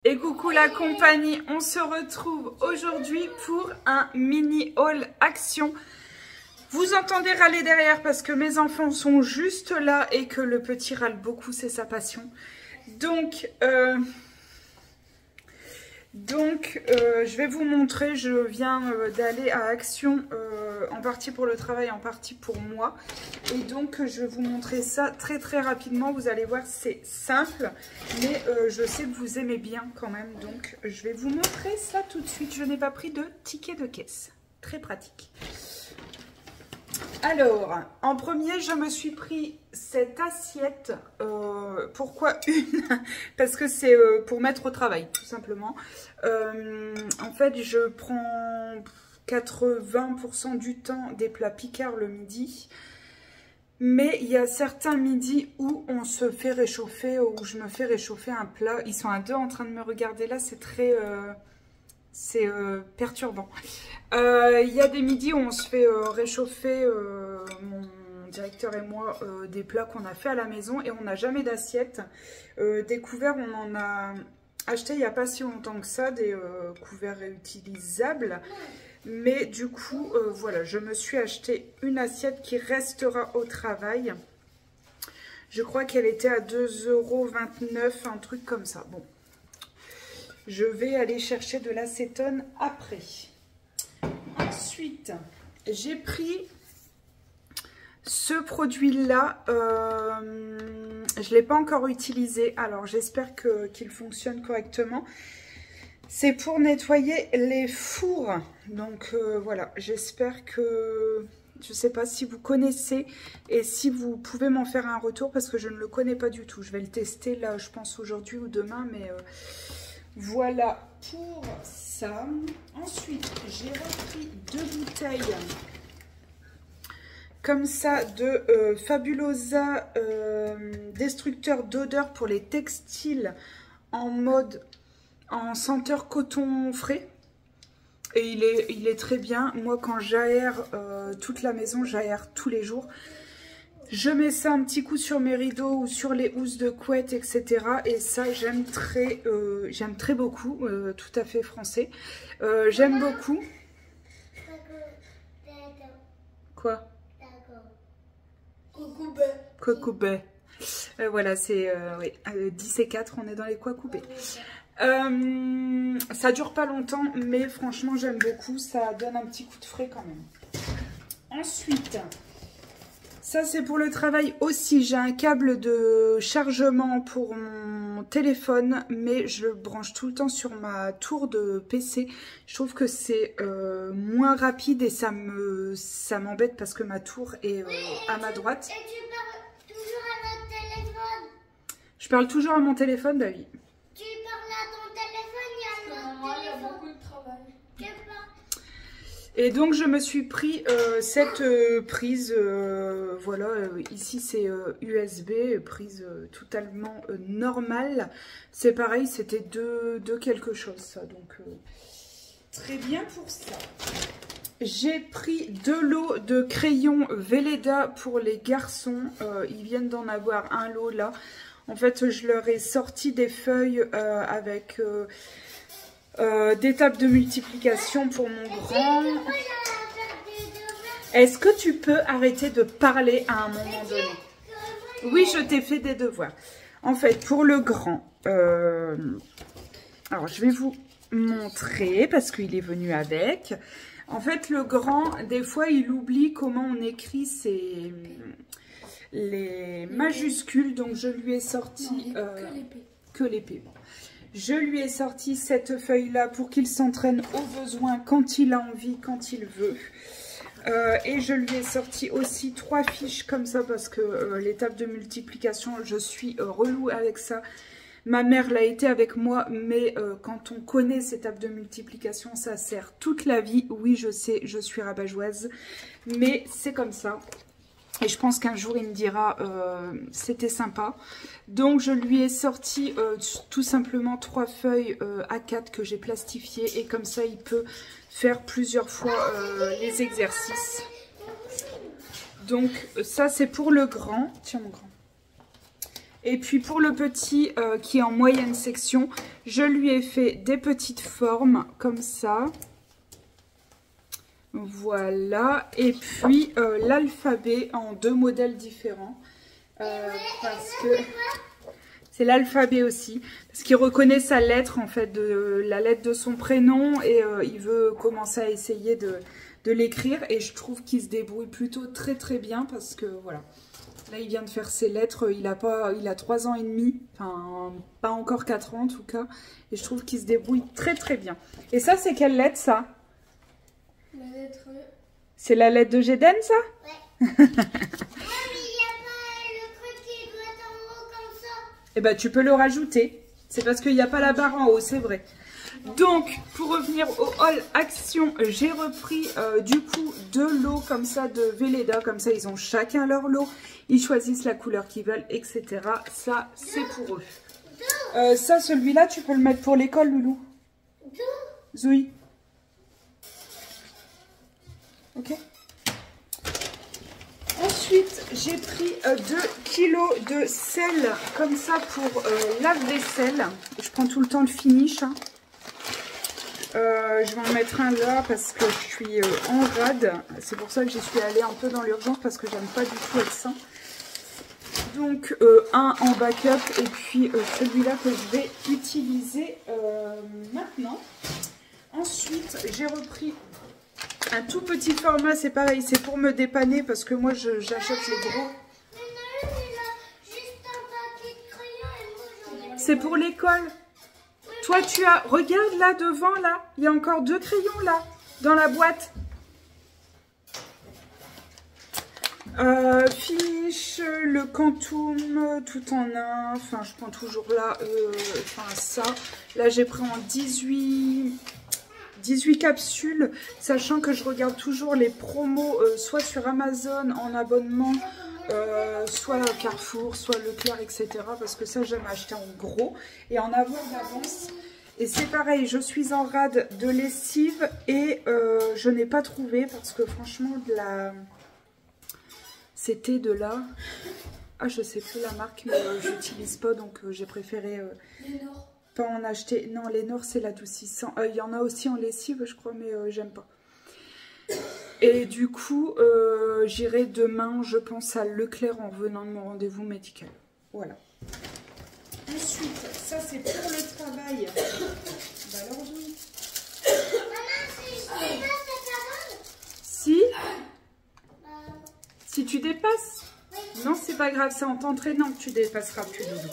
Et coucou la compagnie, on se retrouve aujourd'hui pour un mini haul action. Vous entendez râler derrière parce que mes enfants sont juste là et que le petit râle beaucoup, c'est sa passion. Donc, je vais vous montrer, je viens d'aller à Action, en partie pour le travail, en partie pour moi. Et donc, je vais vous montrer ça très rapidement. Vous allez voir, c'est simple, mais je sais que vous aimez bien quand même. Donc, je vais vous montrer ça tout de suite. Je n'ai pas pris de ticket de caisse. Très pratique. Alors, en premier, je me suis pris cette assiette. Pourquoi une? Parce que c'est pour mettre au travail, tout simplement. En fait, je prends 80% du temps des plats picards le midi. Mais il y a certains midis où on se fait réchauffer, où je me fais réchauffer un plat. Ils sont à deux en train de me regarder là, c'est très... c'est perturbant. Il y a des midis où on se fait réchauffer, mon directeur et moi, des plats qu'on a fait à la maison et on n'a jamais d'assiette. Des couverts, on en a acheté il n'y a pas si longtemps que ça, des couverts réutilisables. Mais du coup, voilà, je me suis acheté une assiette qui restera au travail. Je crois qu'elle était à 2,29 €, un truc comme ça. Bon. Je vais aller chercher de l'acétone après. Ensuite, j'ai pris ce produit-là. Je ne l'ai pas encore utilisé. Alors, j'espère qu'il fonctionne correctement. C'est pour nettoyer les fours. Donc, voilà. J'espère que... Je ne sais pas si vous connaissez et si vous pouvez m'en faire un retour parce que je ne le connais pas du tout. Je vais le tester là, je pense aujourd'hui ou demain, mais... Voilà pour ça. Ensuite, j'ai repris 2 bouteilles comme ça de Fabulosa destructeur d'odeur pour les textiles en senteur coton frais. Et il est très bien. Moi, quand j'aère toute la maison, j'aère tous les jours. Je mets ça un petit coup sur mes rideaux ou sur les housses de couette, etc. Et ça, j'aime très beaucoup. Tout à fait français. J'aime beaucoup. Quoi? Cocoubet. Voilà, c'est oui, 10 et 4, on est dans les cocoubets. Ça dure pas longtemps, mais franchement, j'aime beaucoup. Ça donne un petit coup de frais quand même. Ensuite... Ça, c'est pour le travail aussi. J'ai un câble de chargement pour mon téléphone, mais je le branche tout le temps sur ma tour de PC. Je trouve que c'est moins rapide et ça m'embête parce que ma tour est à ma droite. Et tu parles toujours à notre téléphone? Je parle toujours à mon téléphone, bah oui. Tu parles à ton téléphone, il y a notre téléphone. Il y a beaucoup de travail. Et donc je me suis pris cette prise, voilà, ici c'est USB, prise totalement normale. C'est pareil, c'était de quelque chose ça, donc très bien pour ça. J'ai pris de l'eau de crayon Velleda pour les garçons, ils viennent d'en avoir un lot là. En fait je leur ai sorti des feuilles avec... des tables de multiplication pour mon grand. Est-ce que tu peux arrêter de parler à un moment donné? Oui, je t'ai fait des devoirs. En fait, pour le grand, alors je vais vous montrer parce qu'il est venu avec. En fait, le grand, des fois, il oublie comment on écrit les majuscules. Donc, je lui ai sorti que l'épée. Je lui ai sorti cette feuille-là pour qu'il s'entraîne au besoin quand il a envie, quand il veut. Et je lui ai sorti aussi 3 fiches comme ça parce que les tables de multiplication, je suis relou avec ça. Ma mère l'a été avec moi, mais quand on connaît ces tables de multiplication, ça sert toute la vie. Oui, je sais, je suis rabat-joise, mais c'est comme ça. Et je pense qu'un jour, il me dira c'était sympa. Donc, je lui ai sorti tout simplement 3 feuilles A4 que j'ai plastifiées. Et comme ça, il peut faire plusieurs fois les exercices. Donc, ça, c'est pour le grand. Tiens, mon grand. Et puis pour le petit qui est en moyenne section, je lui ai fait des petites formes comme ça. Voilà. Et puis l'alphabet en 2 modèles différents. Parce que c'est l'alphabet aussi. Parce qu'il reconnaît sa lettre, en fait, la lettre de son prénom. Et il veut commencer à essayer de l'écrire. Et je trouve qu'il se débrouille plutôt très très bien. Parce que voilà. Là, il vient de faire ses lettres, il a 3 ans et demi, enfin, pas encore 4 ans en tout cas. Et je trouve qu'il se débrouille très très bien. Et ça, c'est quelle lettre, ça? La lettre E. C'est la lettre de Géden, ça? Ouais. Mais il n'y a pas le truc qui doit être en haut comme ça. Eh ben, tu peux le rajouter. C'est parce qu'il n'y a pas la barre en haut, c'est vrai. Donc, pour revenir au haul action, j'ai repris du coup 2 lots comme ça de Velleda. Comme ça, ils ont chacun leur lot. Ils choisissent la couleur qu'ils veulent, etc. Ça, c'est pour eux. Ça, celui-là, tu peux le mettre pour l'école, Loulou. Zoui. Ok. Ensuite, j'ai pris 2 kilos de sel comme ça pour lave-vaisselle. Je prends tout le temps le finish. Hein. Je vais en mettre un là parce que je suis en rade. C'est pour ça que j'y suis allée un peu dans l'urgence parce que j'aime pas du tout être sain. Donc un en backup et puis celui-là que je vais utiliser maintenant. Ensuite, j'ai repris un tout petit format. C'est pareil, c'est pour me dépanner parce que moi j'achète les gros. C'est pour l'école. Toi, tu as... Regarde là, devant, là. Il y a encore 2 crayons, là, dans la boîte. Finish, le Quantum, tout en un. Enfin, je prends toujours là, ça. Là, j'ai pris en 18 capsules, sachant que je regarde toujours les promos, soit sur Amazon en abonnement, soit Carrefour, soit Leclerc, etc. Parce que ça, j'aime acheter en gros et en avoir d'avance. Et c'est pareil, je suis en rade de lessive et je n'ai pas trouvé parce que franchement, c'était de là. Ah, je sais plus la marque, mais j'utilise pas, donc j'ai préféré pas en acheter. Non, Lénore, c'est l'adoucissant. Il y en a aussi en lessive, je crois, mais j'aime pas. Et du coup, j'irai demain, je pense, à Leclerc en revenant de mon rendez-vous médical. Voilà. Ensuite, ça c'est pour le travail. Bah alors oui. Maman, si je dépasse la parole. Si Si tu dépasses. Oui. Non, c'est pas grave, c'est en t'entraînant que tu dépasseras plus, Doudou.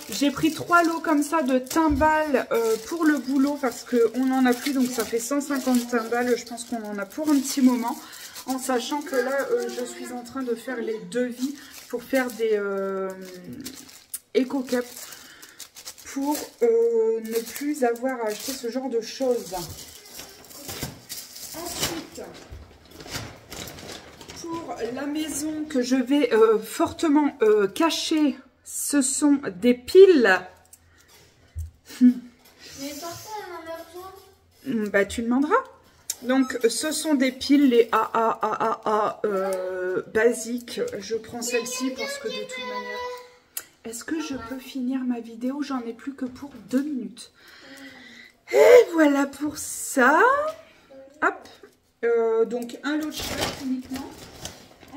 J'ai pris 3 lots comme ça de timbales pour le boulot parce qu'on n'en a plus, donc ça fait 150 timbales. Je pense qu'on en a pour un petit moment. En sachant que là, je suis en train de faire les devis pour faire des Eco-Cup pour ne plus avoir à acheter ce genre de choses. Ensuite, pour la maison que je vais fortement cacher, ce sont des piles. Mais parfois, elle en a besoin. Bah, tu demanderas. Donc, ce sont des piles, les AAAA basiques. Je prends celle-ci parce que de toute manière... Est-ce que je peux finir ma vidéo? J'en ai plus que pour 2 minutes. Et voilà pour ça. Hop. Donc, un lot de shirt uniquement.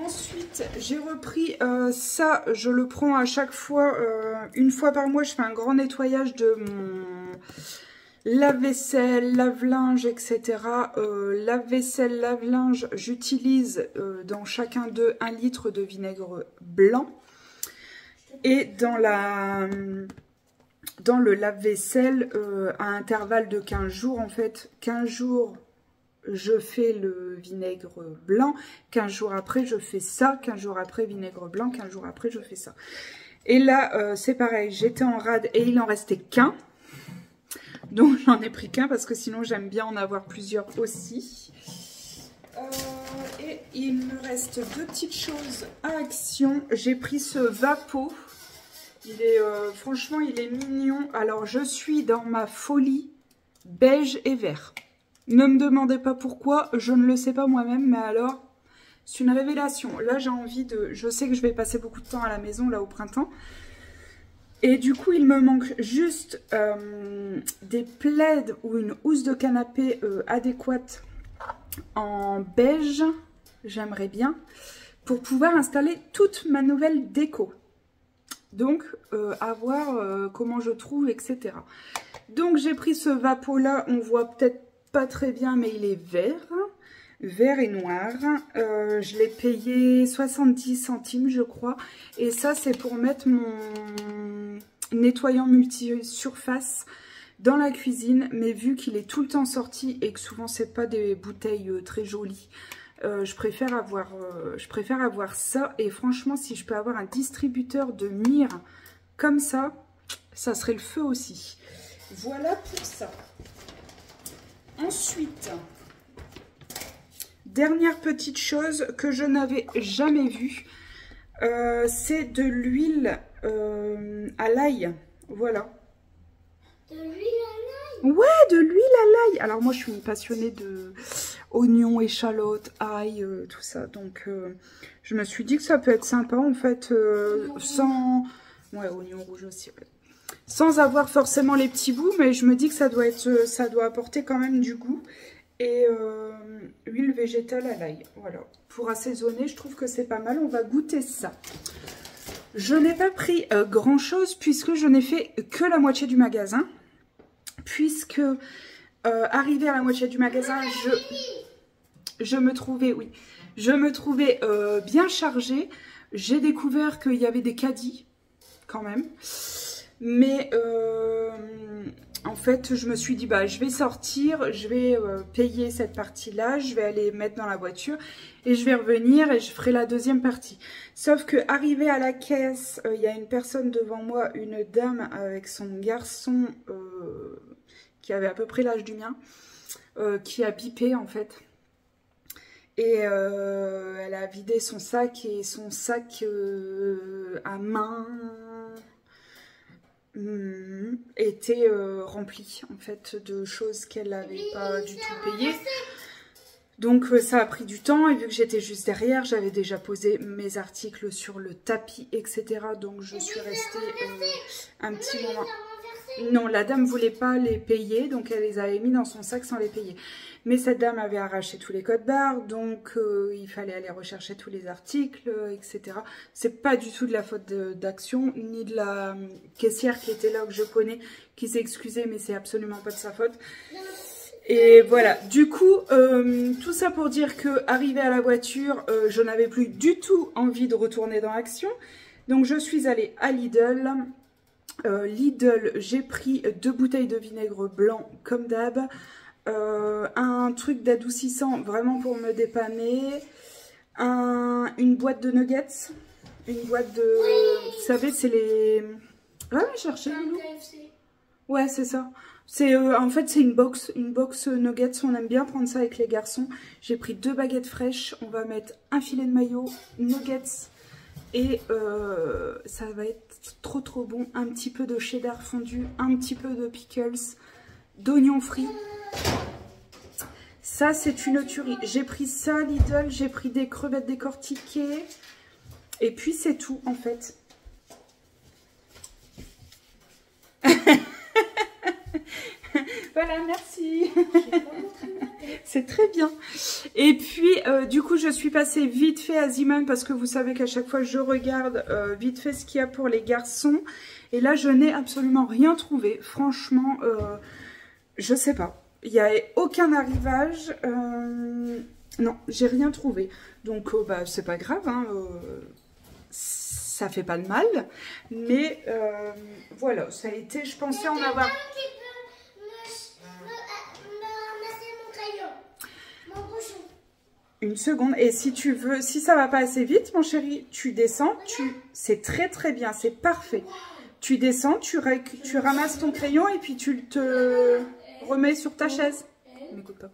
Ensuite, j'ai repris ça. Je le prends à chaque fois. Une fois par mois, je fais un grand nettoyage de mon... lave-vaisselle, lave-linge, etc. Lave-vaisselle, lave-linge, j'utilise dans chacun d'eux 1 litre de vinaigre blanc. Et dans le lave-vaisselle, à intervalle de 15 jours, en fait, 15 jours, je fais le vinaigre blanc. 15 jours après, je fais ça. 15 jours après, vinaigre blanc. 15 jours après, je fais ça. Et là, c'est pareil, j'étais en rade et il en restait qu'un. Donc j'en ai pris qu'un parce que sinon j'aime bien en avoir plusieurs aussi. Et il me reste 2 petites choses à action. J'ai pris ce Vapo. Il est franchement il est mignon. Alors je suis dans ma folie beige et vert. Ne me demandez pas pourquoi, je ne le sais pas moi-même, mais alors c'est une révélation. Là j'ai envie de... Je sais que je vais passer beaucoup de temps à la maison là au printemps. Et du coup, il me manque juste des plaids ou une housse de canapé adéquate en beige. J'aimerais bien. Pour pouvoir installer toute ma nouvelle déco. Donc, à voir comment je trouve, etc. Donc, j'ai pris ce Vapo là. On voit peut-être pas très bien, mais il est vert. Vert et noir. Je l'ai payé 70 centimes, je crois. Et ça, c'est pour mettre mon nettoyant multi-surface dans la cuisine. Mais vu qu'il est tout le temps sorti et que souvent, c'est pas des bouteilles très jolies, je préfère avoir ça. Et franchement, si je peux avoir un distributeur de myrrhe comme ça serait le feu aussi. Voilà pour ça. Ensuite, dernière petite chose que je n'avais jamais vue, c'est de l'huile à l'ail. Voilà. De l'huile à l'ail? Ouais, de l'huile à l'ail. Alors moi, je suis une passionnée de oignons, échalotes, ail, tout ça. Donc, je me suis dit que ça peut être sympa, en fait, sans... Ouais, oignons rouges aussi, ouais. Sans avoir forcément les petits bouts, mais je me dis que ça doit apporter quand même du goût. Et huile végétale à l'ail, voilà. Pour assaisonner, je trouve que c'est pas mal. On va goûter ça. Je n'ai pas pris grand chose puisque je n'ai fait que la moitié du magasin. Puisque arrivé à la moitié du magasin, je me trouvais bien chargée. J'ai découvert qu'il y avait des caddies quand même. Mais en fait, je me suis dit, bah, je vais sortir, je vais payer cette partie-là, je vais aller mettre dans la voiture et je vais revenir et je ferai la deuxième partie. Sauf que arrivé à la caisse, il y a une personne devant moi, une dame avec son garçon qui avait à peu près l'âge du mien, qui a bipé en fait. Et elle a vidé son sac et son sac à main était rempli en fait de choses qu'elle n'avait pas du tout payées. Donc ça a pris du temps et vu que j'étais juste derrière, j'avais déjà posé mes articles sur le tapis, etc. Donc je suis restée un petit moment. Non, la dame voulait pas les payer, donc elle les avait mis dans son sac sans les payer. Mais cette dame avait arraché tous les codes-barres, donc il fallait aller rechercher tous les articles, etc. C'est pas du tout de la faute d'Action, ni de la caissière qui était là, que je connais, qui s'est excusée, mais c'est absolument pas de sa faute. Et voilà, du coup, tout ça pour dire que arrivée à la voiture, je n'avais plus du tout envie de retourner dans Action. Donc je suis allée à Lidl. Lidl, j'ai pris 2 bouteilles de vinaigre blanc comme d'hab, un truc d'adoucissant vraiment pour me dépanner, une boîte de nuggets, une boîte de... Oui, vous savez, c'est les... Ah oui, cherchez Loulou. Ouais, c'est ça. En fait, c'est une box nuggets, on aime bien prendre ça avec les garçons. J'ai pris 2 baguettes fraîches, on va mettre un filet de mayo, nuggets... Et ça va être trop bon. Un petit peu de cheddar fondu, un petit peu de pickles, d'oignons frits. Ça, c'est une tuerie. J'ai pris ça, Lidl. J'ai pris des crevettes décortiquées. Et puis, c'est tout, en fait. Voilà, merci. C'est très bien. Et puis, du coup, je suis passée vite fait à Zeeman parce que vous savez qu'à chaque fois, je regarde vite fait ce qu'il y a pour les garçons. Et là, je n'ai absolument rien trouvé. Franchement, je sais pas. Il n'y a aucun arrivage. Non, j'ai rien trouvé. Donc, bah, c'est pas grave. Hein, ça fait pas de mal. Mais voilà, ça a été, je pensais en avoir... Une seconde, et si tu veux, si ça va pas assez vite, mon chéri, tu descends, c'est très bien, c'est parfait. Tu descends, tu ramasses ton crayon et puis tu te remets sur ta chaise. M'écoute pas.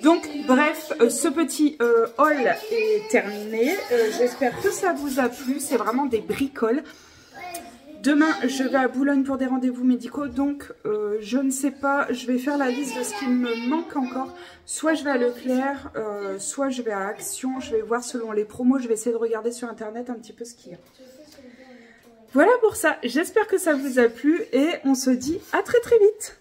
Donc, bref, ce petit haul est terminé. J'espère que ça vous a plu. C'est vraiment des bricoles. Demain, je vais à Boulogne pour des rendez-vous médicaux, donc je ne sais pas, je vais faire la liste de ce qui me manque encore. Soit je vais à Leclerc, soit je vais à Action, je vais voir selon les promos, je vais essayer de regarder sur internet un petit peu ce qu'il y a. Voilà pour ça. J'espère que ça vous a plu et on se dit à très très vite.